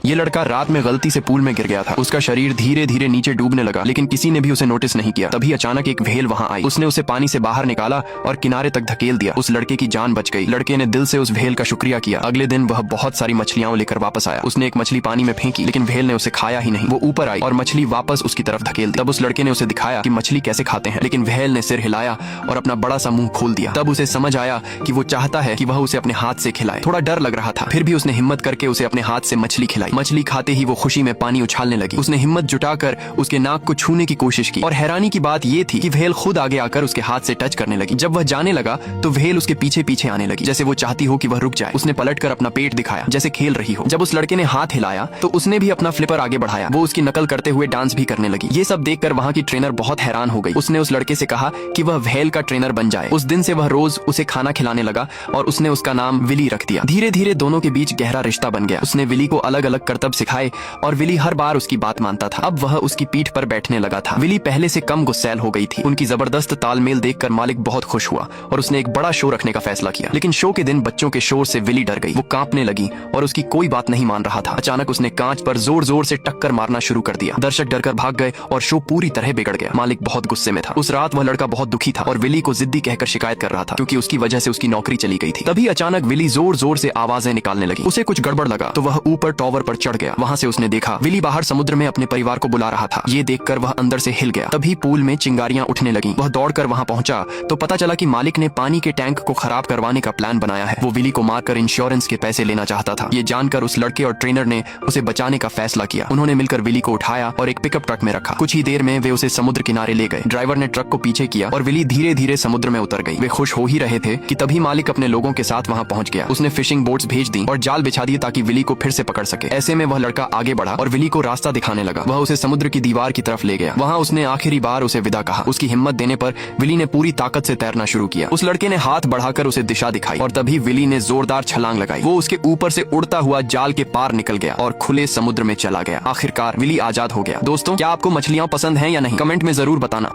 ये लड़का रात में गलती से पूल में गिर गया था। उसका शरीर धीरे धीरे नीचे डूबने लगा, लेकिन किसी ने भी उसे नोटिस नहीं किया। तभी अचानक एक व्हेल वहां आई। उसने उसे पानी से बाहर निकाला और किनारे तक धकेल दिया। उस लड़के की जान बच गई। लड़के ने दिल से उस व्हेल का शुक्रिया किया। अगले दिन वह बहुत सारी मछलियां लेकर वापस आया। उसने एक मछली पानी में फेंकी, लेकिन व्हेल ने उसे खाया ही नहीं। वो ऊपर आई और मछली वापस उसकी तरफ धकेल दी। तब उस लड़के ने उसे दिखाया कि मछली कैसे खाते हैं, लेकिन व्हेल ने सिर हिलाया और अपना बड़ा सा मुंह खोल दिया। तब उसे समझ आया कि वो चाहता है कि वह उसे अपने हाथ से खिलाए। थोड़ा डर लग रहा था, फिर भी उसने हिम्मत करके उसे अपने हाथ से मछली खिलाई। मछली खाते ही वो खुशी में पानी उछालने लगी। उसने हिम्मत जुटाकर उसके नाक को छूने की कोशिश की और हैरानी की बात ये थी कि व्हेल खुद आगे आकर उसके हाथ से टच करने लगी। जब वह जाने लगा तो व्हेल उसके पीछे पीछे आने लगी, जैसे वो चाहती हो कि वह रुक जाए। उसने पलटकर अपना पेट दिखाया जैसे खेल रही हो। जब उस लड़के ने हाथ हिलाया तो उसने भी अपना फ्लिपर आगे बढ़ाया। वो उसकी नकल करते हुए डांस भी करने लगी। ये सब देखकर वहाँ की ट्रेनर बहुत हैरान हो गई। उसने उस लड़के से कहा कि वह व्हेल का ट्रेनर बन जाए। उस दिन से वह रोज उसे खाना खिलाने लगा और उसने उसका नाम विली रख दिया। धीरे धीरे दोनों के बीच गहरा रिश्ता बन गया। उसने विली को अलग अलग करतब सिखाए और विली हर बार उसकी बात मानता था। अब वह उसकी पीठ पर बैठने लगा था। विली पहले से कम गुस्सैल हो गई थी। उनकी जबरदस्त तालमेल देखकर मालिक बहुत खुश हुआ और उसने एक बड़ा शो रखने का फैसला किया। लेकिन शो के दिन बच्चों के शोर से विली डर गई। वो कांपने लगी और उसकी कोई बात नहीं मान रहा था। अचानक उसने कांच पर जोर जोर से टक्कर मारना शुरू कर दिया। दर्शक डरकर भाग गए और शो पूरी तरह बिगड़ गया। मालिक बहुत गुस्से में था। उस रात वह लड़का बहुत दुखी था और विली को जिद्दी कहकर शिकायत कर रहा था, क्योंकि उसकी वजह से उसकी नौकरी चली गई थी। तभी अचानक विली जोर जोर से आवाजें निकालने लगी। उसे कुछ गड़बड़ लगा तो वह ऊपर टॉवर पर चढ़ गया। वहां से उसने देखा विली बाहर समुद्र में अपने परिवार को बुला रहा था। ये देखकर वह अंदर से हिल गया। तभी पूल में चिंगारियां उठने लगी। वह दौड़कर वहां पहुंचा तो पता चला कि मालिक ने पानी के टैंक को खराब करवाने का प्लान बनाया है। वो विली को मारकर इंश्योरेंस के पैसे लेना चाहता था। ये जानकर उस लड़के और ट्रेनर ने उसे बचाने का फैसला किया। उन्होंने मिलकर विली को उठाया और एक पिकअप ट्रक में रखा। कुछ ही देर में वे उसे समुद्र किनारे ले गए। ड्राइवर ने ट्रक को पीछे किया और विली धीरे धीरे समुद्र में उतर गई। वे खुश हो ही रहे थे कि तभी मालिक अपने लोगों के साथ वहां पहुंच गया। उसने फिशिंग बोट्स भेज दी और जाल बिछा दिए ताकि विली को फिर से पकड़ सके। ऐसे में वह लड़का आगे बढ़ा और विली को रास्ता दिखाने लगा। वह उसे समुद्र की दीवार की तरफ ले गया। वहां उसने आखिरी बार उसे विदा कहा। उसकी हिम्मत देने पर विली ने पूरी ताकत से तैरना शुरू किया। उस लड़के ने हाथ बढ़ाकर उसे दिशा दिखाई और तभी विली ने जोरदार छलांग लगाई। वो उसके ऊपर से उड़ता हुआ जाल के पार निकल गया और खुले समुद्र में चला गया। आखिरकार विली आजाद हो गया। दोस्तों, क्या आपको मछलियां पसंद हैं या नहीं? कमेंट में जरूर बताना।